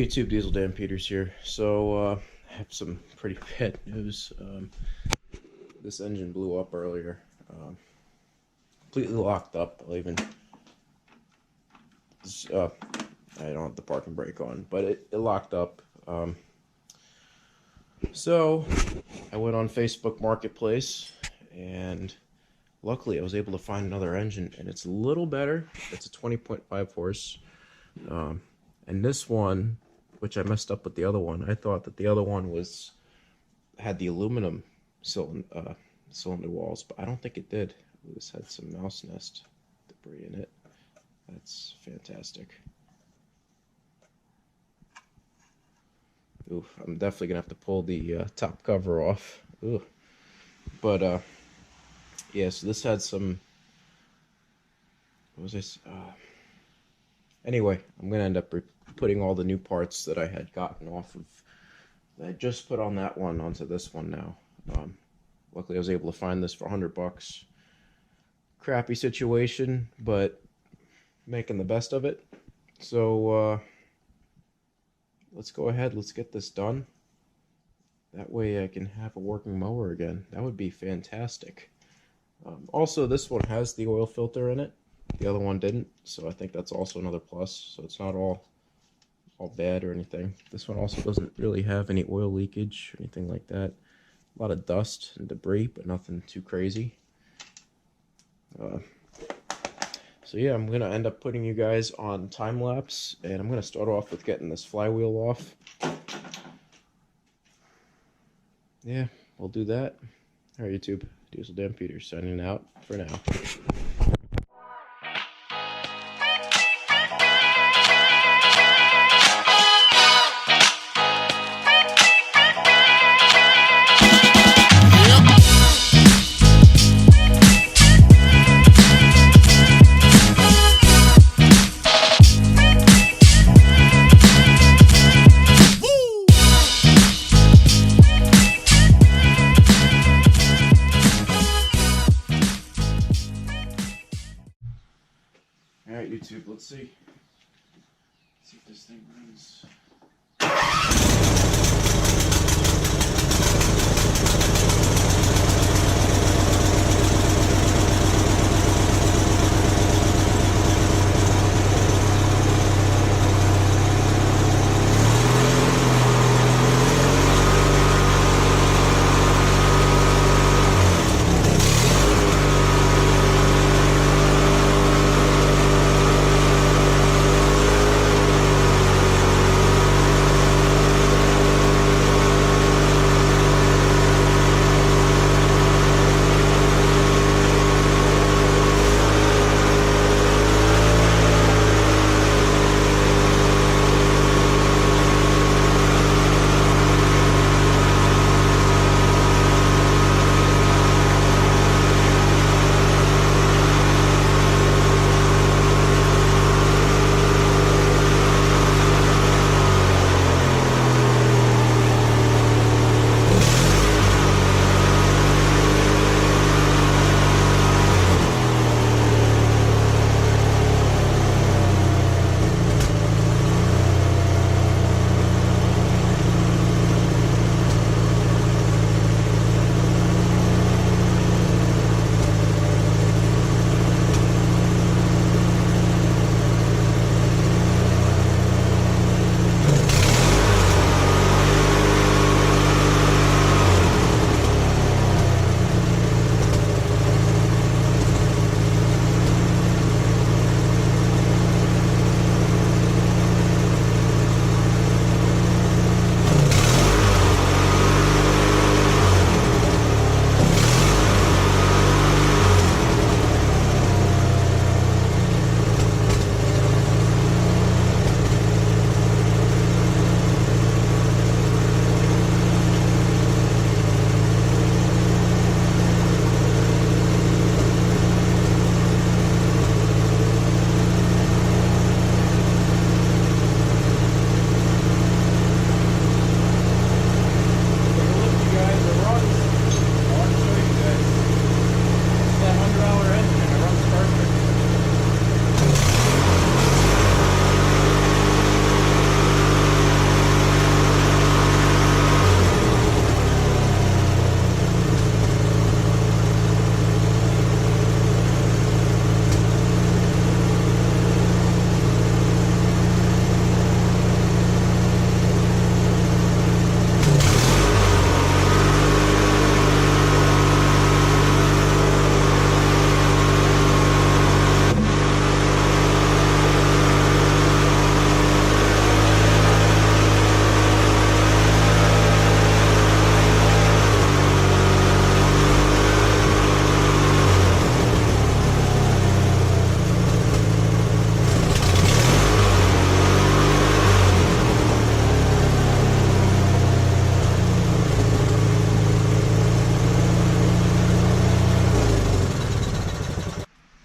Hey YouTube, Diesel Dan Peters here. So I have some pretty bad news. This engine blew up earlier. Completely locked up. I don't have the parking brake on, but it locked up. So I went on Facebook Marketplace, and luckily I was able to find another engine, and it's a little better. It's a 20.5 horse. And this one, which I messed up with the other one, I thought that the other one had the aluminum cylinder walls, but I don't think it did. This had some mouse nest debris in it. That's fantastic. Oof, I'm definitely gonna have to pull the top cover off. Ooh. But yeah, so this had some. What was this? Anyway, I'm gonna end up putting all the new parts that I had gotten off of. I just put on that one onto this one now. Luckily, I was able to find this for $100. Crappy situation, but making the best of it. So let's go ahead. Let's get this done. That way, I can have a working mower again. That would be fantastic. Also, this one has the oil filter in it. The other one didn't, so I think that's also another plus. So it's not all bad or anything. This one also doesn't really have any oil leakage or anything like that. A lot of dust and debris, but nothing too crazy. So yeah, I'm gonna end up putting you guys on time lapse, and I'm gonna start off with getting this flywheel off. Yeah, we'll do that. All right, YouTube, Diesel Dan Peters signing out for now. Alright, YouTube, let's see. Let's see if this thing runs.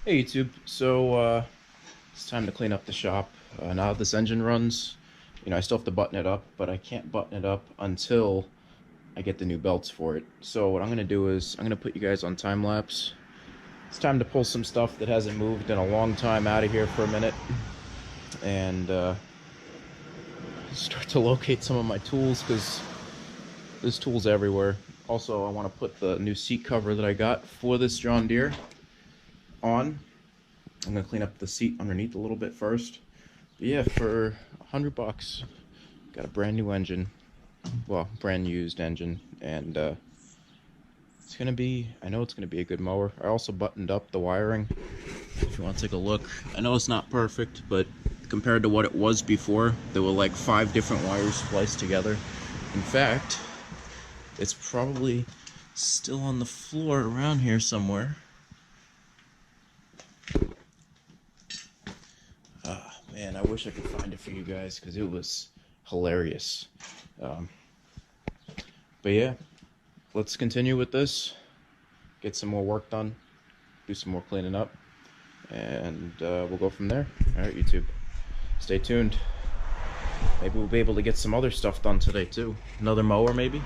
Hey YouTube, so it's time to clean up the shop. Now that this engine runs, I still have to button it up, but I can't button it up until I get the new belts for it. So what I'm going to do is I'm going to put you guys on time lapse. It's time to pull some stuff that hasn't moved in a long time out of here for a minute and start to locate some of my tools because there's tools everywhere. Also, I want to put the new seat cover that I got for this John Deere on. I'm gonna clean up the seat underneath a little bit first. But yeah, for $100, got a brand new engine, well, brand used engine, and it's gonna be, I know it's gonna be a good mower. I also buttoned up the wiring. If you want to take a look, I know it's not perfect, but compared to what it was before, there were like 5 different wires spliced together. In fact, it's probably still on the floor around here somewhere. Man, I wish I could find it for you guys because it was hilarious. But yeah, let's continue with this, get some more work done, do some more cleaning up, and we'll go from there. Alright, YouTube, stay tuned. Maybe we'll be able to get some other stuff done today too. Another mower maybe?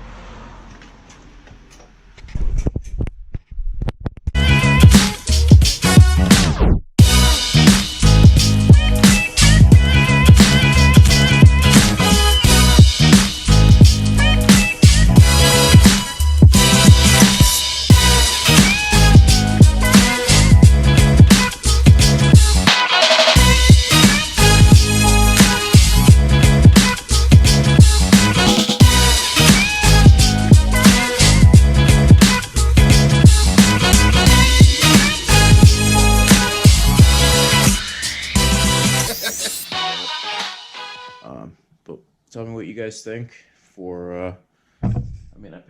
But tell me what you guys think for, I mean, I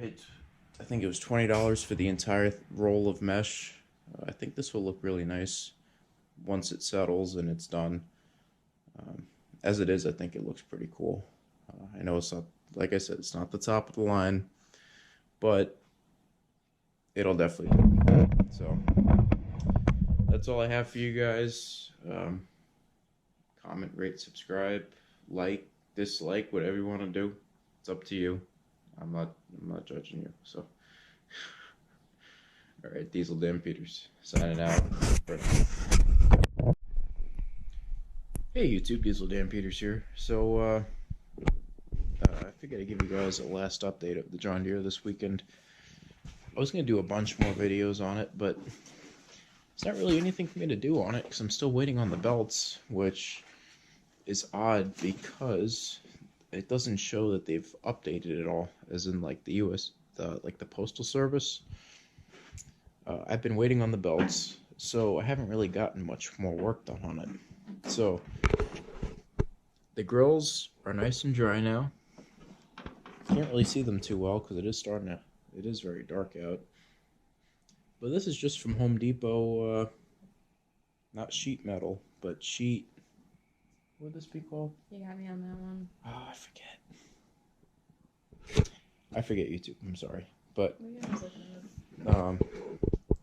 think it was $20 for the entire roll of mesh. I think this will look really nice once it settles and it's done. As it is, I think it looks pretty cool. I know it's not, like I said, it's not the top of the line, but it'll definitely do. So that's all I have for you guys. Comment, rate, subscribe, like, dislike, whatever you want to do. It's up to you. I'm not judging you. So, all right, Diesel Dan Peters signing out. Hey YouTube, Diesel Dan Peters here. So I figured I'd give you guys a last update of the John Deere this weekend. I was gonna do a bunch more videos on it, but there's not really anything for me to do on it because I'm still waiting on the belts, which is odd because it doesn't show that they've updated it all, as in like the the Postal Service. I've been waiting on the belts, so I haven't really gotten much more work done on it. So the grills are nice and dry now. Can't really see them too well because it is very dark out. But this is just from Home Depot, not sheet metal, but sheet, what would this be called? You got me on that one. Oh, I forget YouTube, I'm sorry. But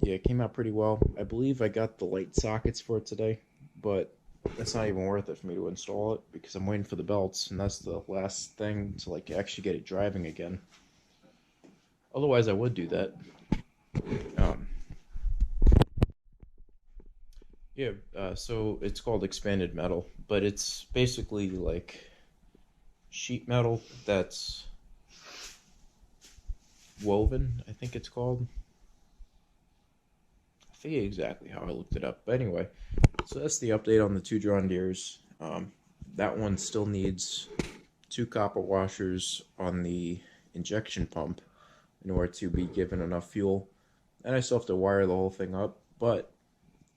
yeah, it came out pretty well. I believe I got the light sockets for it today, but it's not even worth it for me to install it because I'm waiting for the belts, and that's the last thing to like actually get it driving again. Otherwise I would do that. Yeah, so it's called expanded metal, but it's basically like sheet metal that's woven, I think it's called. I forget exactly how I looked it up, but anyway, so that's the update on the 2 John Deeres. That one still needs 2 copper washers on the injection pump in order to be given enough fuel, and I still have to wire the whole thing up, but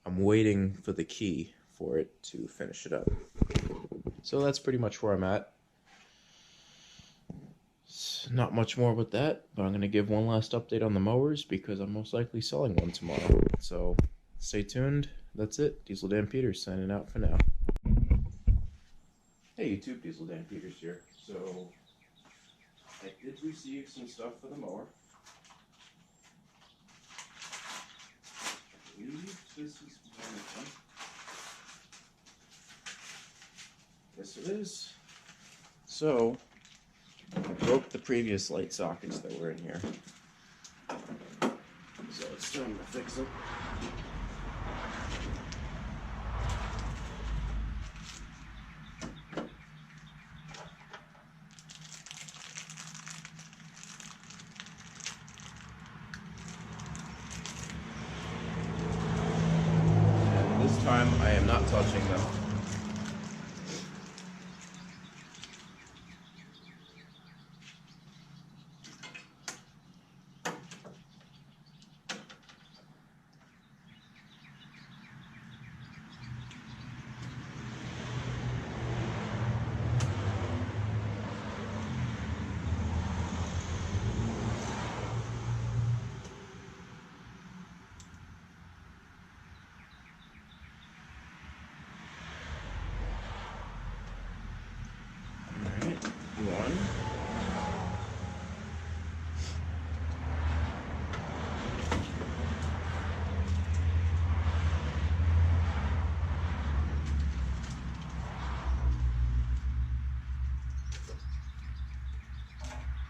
I'm waiting for the key for it to finish it up. So that's pretty much where I'm at. Not much more with that, but I'm going to give one last update on the mowers because I'm most likely selling one tomorrow. So stay tuned. That's it. Diesel Dan Peters signing out for now. Hey YouTube, Diesel Dan Peters here. So I did receive some stuff for the mower. I believe This is one of them. Yes, it is. So, I broke the previous light sockets that were in here. So it's time to fix them. And this time I am not touching them. One.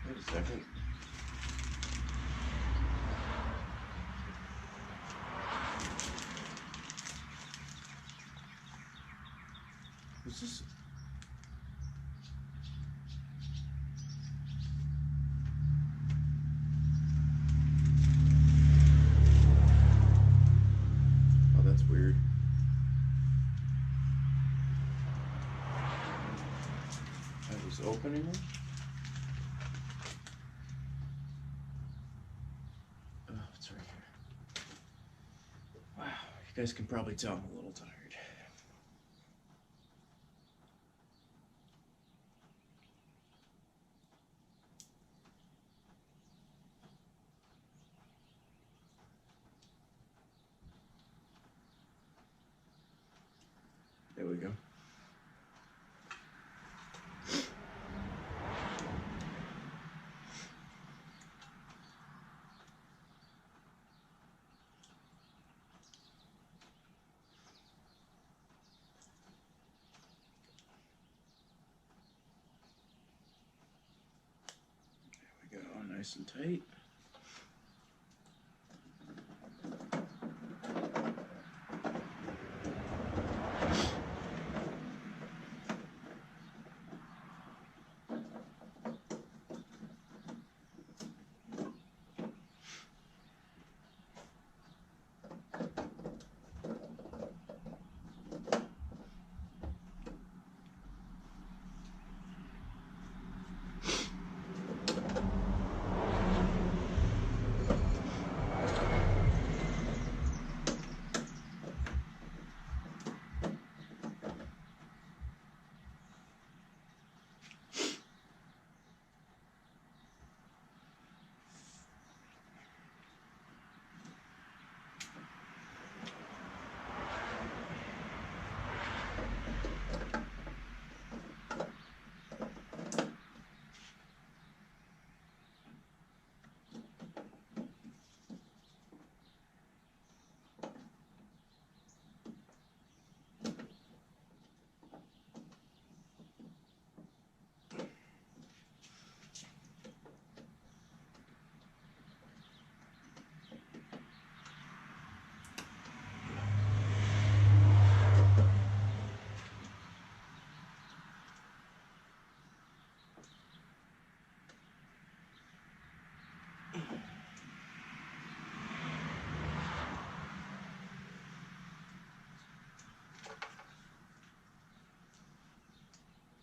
Wait a second. What's this? Oh, that's weird. I was opening them. Oh, it's right here. Wow, you guys can probably tell I'm a little tired. There we go. There we go, nice and tight.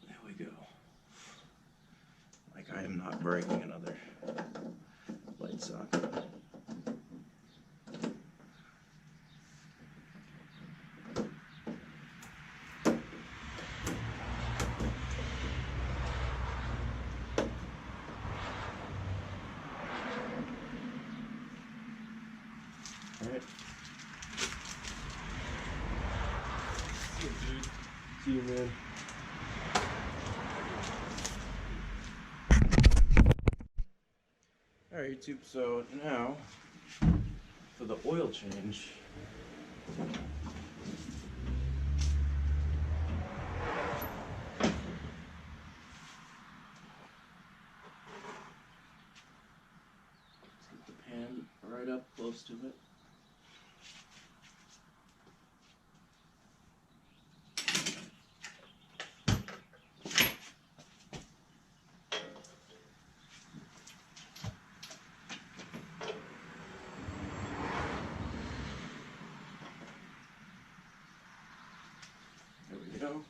There we go. Like I am not breaking another light socket. Alright. See you, man. Alright, YouTube, so now for the oil change, Get the pan right up close to it. There we go.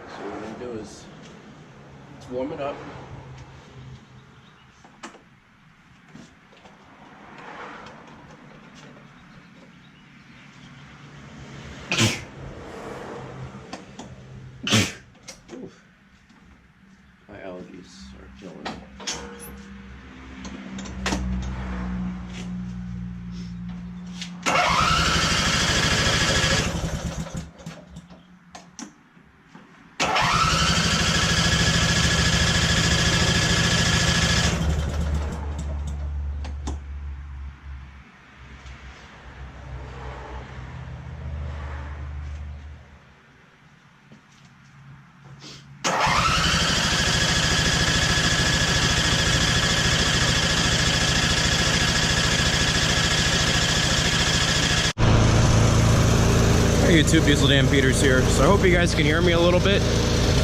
So what we're going to do is let's warm it up. My allergies are killing me. Hey YouTube, Diesel Dan Peters here. So I hope you guys can hear me a little bit.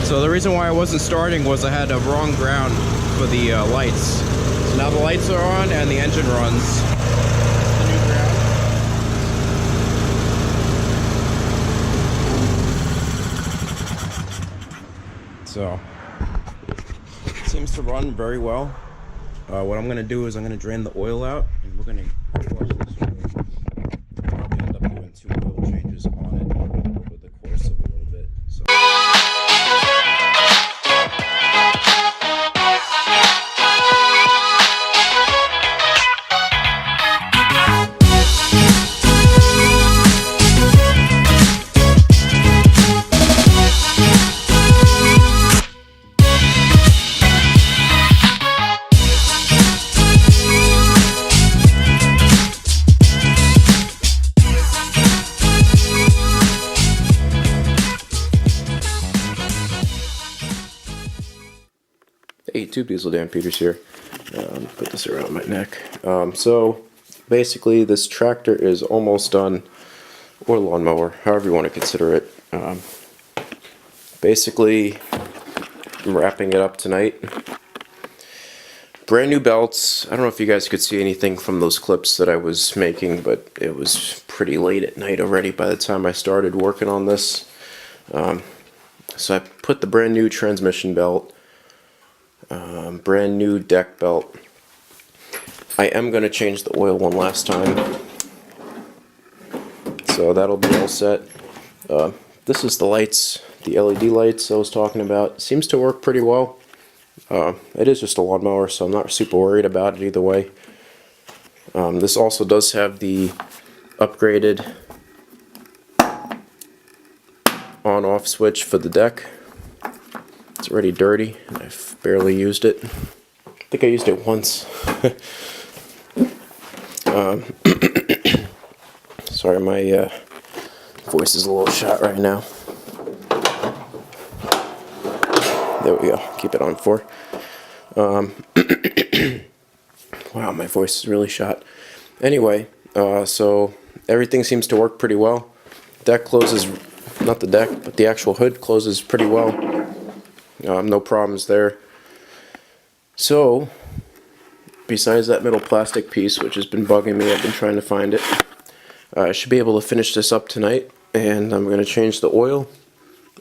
So the reason why I wasn't starting was I had a wrong ground for the lights. So now the lights are on and the engine runs. The new ground. So it seems to run very well. What I'm gonna do is I'm gonna drain the oil out and we're gonna wash this oil. Probably end up doing 2 oil changes on it over the course of a little bit. So. Hey, YouTube, Diesel Dan Peters here. Put this around my neck. So basically, this tractor is almost done, or lawnmower, however you want to consider it. Basically, I'm wrapping it up tonight. Brand new belts. I don't know if you guys could see anything from those clips that I was making, but it was pretty late at night already by the time I started working on this. So I put the brand new transmission belt. Brand new deck belt. I am going to change the oil one last time, so that'll be all set. This is the lights, the LED lights I was talking about. Seems to work pretty well. It is just a lawnmower, so I'm not super worried about it either way. This also does have the upgraded on-off switch for the deck. It's already dirty, and I've barely used it. I think I used it once. Sorry, my voice is a little shot right now. There we go. Keep it on 4. Wow, my voice is really shot. Anyway, so everything seems to work pretty well. Deck closes, not the deck, but the actual hood closes pretty well. No problems there. So, besides that middle plastic piece, which has been bugging me, I've been trying to find it. I should be able to finish this up tonight, and I'm going to change the oil,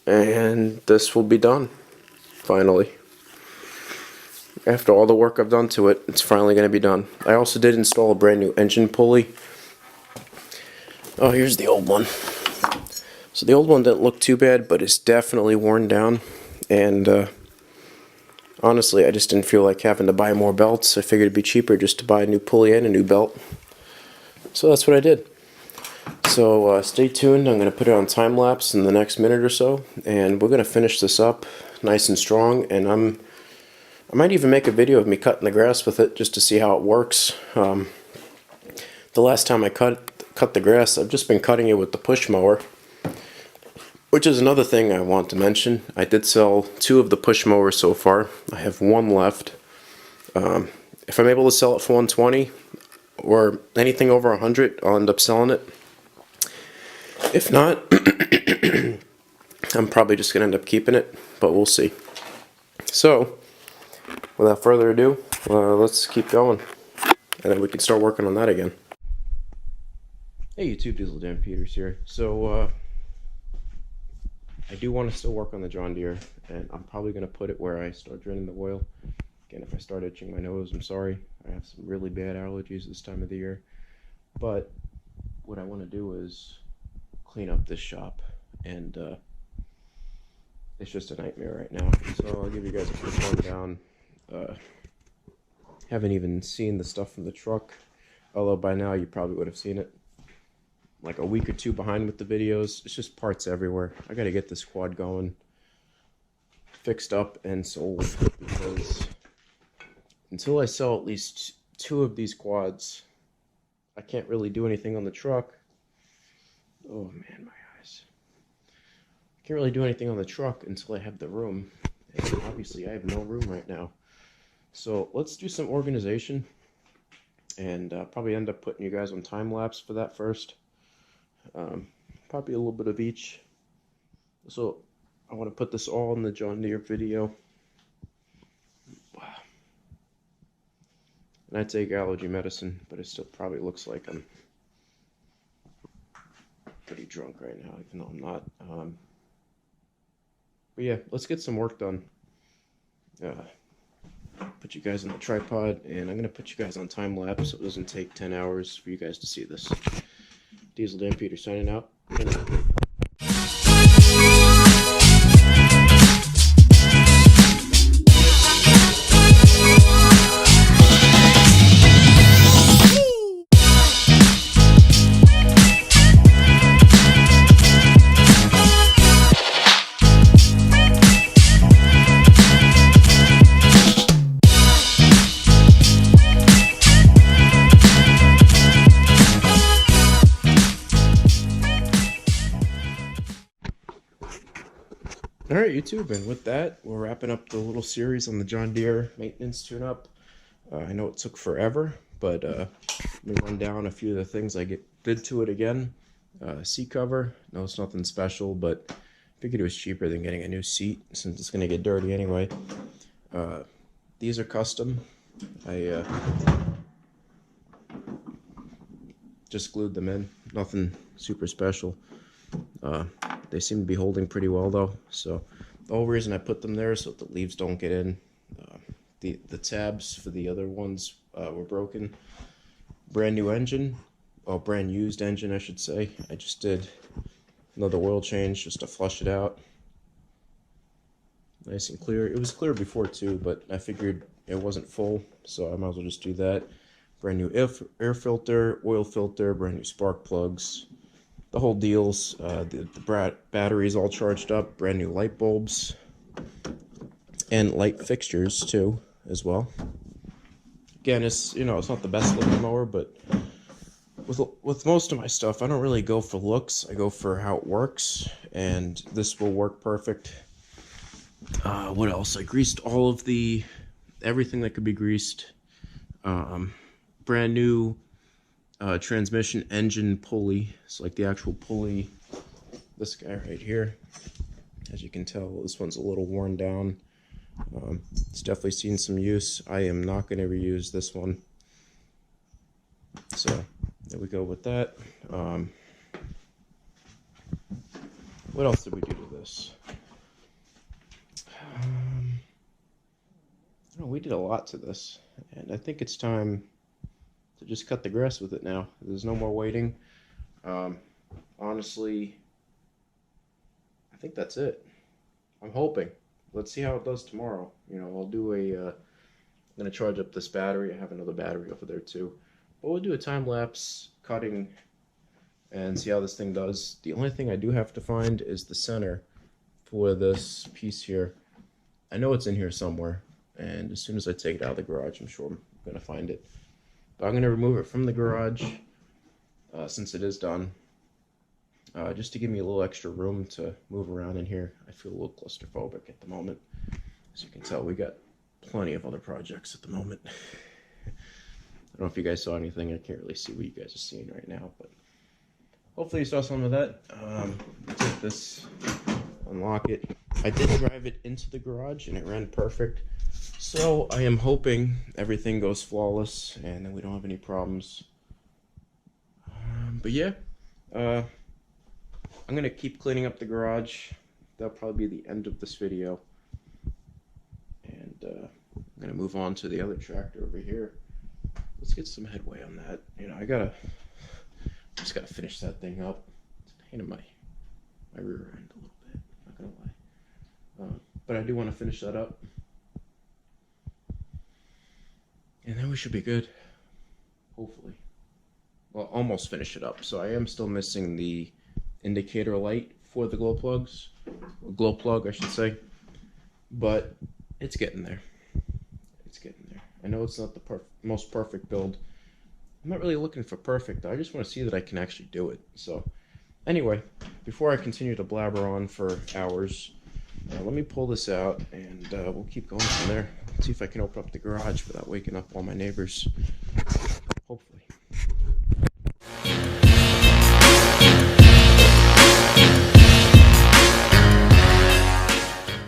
and this will be done, finally. After all the work I've done to it, it's finally going to be done. I also did install a brand new engine pulley. Oh, here's the old one. So the old one didn't look too bad, but it's definitely worn down. And Honestly, I just didn't feel like having to buy more belts. I figured it'd be cheaper just to buy a new pulley and a new belt. So that's what I did. So stay tuned. I'm going to put it on time lapse in the next minute or so, and we're going to finish this up nice and strong. And I might even make a video of me cutting the grass with it just to see how it works. The last time I cut the grass, I've just been cutting it with the push mower, which is another thing I want to mention. I did sell 2 of the push mowers so far. I have 1 left. If I'm able to sell it for 120 or anything over 100, I'll end up selling it. If not, I'm probably just going to end up keeping it, but we'll see. So, without further ado, let's keep going, and then we can start working on that again. Hey YouTube, Diesel Dan Peters here. So, I do want to still work on the John Deere, and I'm probably going to put it where I start draining the oil. Again, if I start itching my nose, I'm sorry. I have some really bad allergies this time of the year. But what I want to do is clean up this shop, and it's just a nightmare right now. So I'll give you guys a quick rundown. Haven't even seen the stuff from the truck, although by now you probably would have seen it. Like a week or 2 behind with the videos. It's just parts everywhere. I gotta get this quad going, fixed up and sold, because until I sell at least 2 of these quads, I can't really do anything on the truck. Oh man, my eyes. I can't really do anything on the truck until I have the room. And obviously I have no room right now. So let's do some organization, and probably end up putting you guys on time lapse for that first. Probably a little bit of each. So I want to put this all in the John Deere video. Wow. And I take allergy medicine, but it still probably looks like I'm pretty drunk right now, even though I'm not. But yeah, let's get some work done. Put you guys on the tripod, and I'm going to put you guys on time lapse so it doesn't take 10 hours for you guys to see this. Diesel Dan Peters signing out. Alright YouTube, and with that, we're wrapping up the little series on the John Deere maintenance tune-up. I know it took forever, but let me run down a few of the things I did to it again. Seat cover, no, it's nothing special, but I figured it was cheaper than getting a new seat since it's going to get dirty anyway. These are custom. I just glued them in, nothing super special. They seem to be holding pretty well though, so the whole reason I put them there is so the leaves don't get in. The tabs for the other ones were broken. Brand new engine, well, brand used engine I should say. I just did another oil change just to flush it out. Nice and clear. It was clear before too, but I figured it wasn't full, so I might as well just do that. Brand new air filter, oil filter, brand new spark plugs. The whole deals, the batteries all charged up, brand new light bulbs, and light fixtures too, as well. Again, it's not the best looking mower, but with most of my stuff, I don't really go for looks. I go for how it works, and this will work perfect. What else? I greased all of everything that could be greased. Brand new transmission engine pulley. It's like the actual pulley. This guy right here, as you can tell, this one's a little worn down. It's definitely seen some use. I am not going to reuse this one. So there we go with that. What else did we do to this? We did a lot to this, and I think it's time to just cut the grass with it now. There's no more waiting. Honestly, I think that's it. I'm hoping. let's see how it does tomorrow. You know, I'll do I'm gonna charge up this battery. I have another battery over there too. But we'll do a time lapse cutting and see how this thing does. The only thing I do have to find is the center for this piece here. I know it's in here somewhere, and as soon as I take it out of the garage, I'm sure I'm gonna find it. But I'm gonna remove it from the garage since it is done. Just to give me a little extra room to move around in here. I feel a little claustrophobic at the moment. As you can tell, we got plenty of other projects at the moment. I don't know if you guys saw anything. I can't really see what you guys are seeing right now, but hopefully you saw some of that. Take this, unlock it. I did drive it into the garage and it ran perfect. So I am hoping everything goes flawless and that we don't have any problems. But yeah, I'm going to keep cleaning up the garage. That'll probably be the end of this video. And I'm going to move on to the other tractor over here. Let's get some headway on that. You know, just got to finish that thing up. It's a pain in my rear end a little bit, not going to lie. But I do want to finish that up. And then we should be good. Hopefully. Well, almost finish it up. So I am still missing the indicator light for the glow plugs, glow plug I should say, but it's getting there. It's getting there. I know it's not the most perfect build. I'm not really looking for perfect. I just want to see that I can actually do it. So anyway, before I continue to blabber on for hours, let me pull this out and we'll keep going from there. Let's see if I can open up the garage without waking up all my neighbors. Hopefully.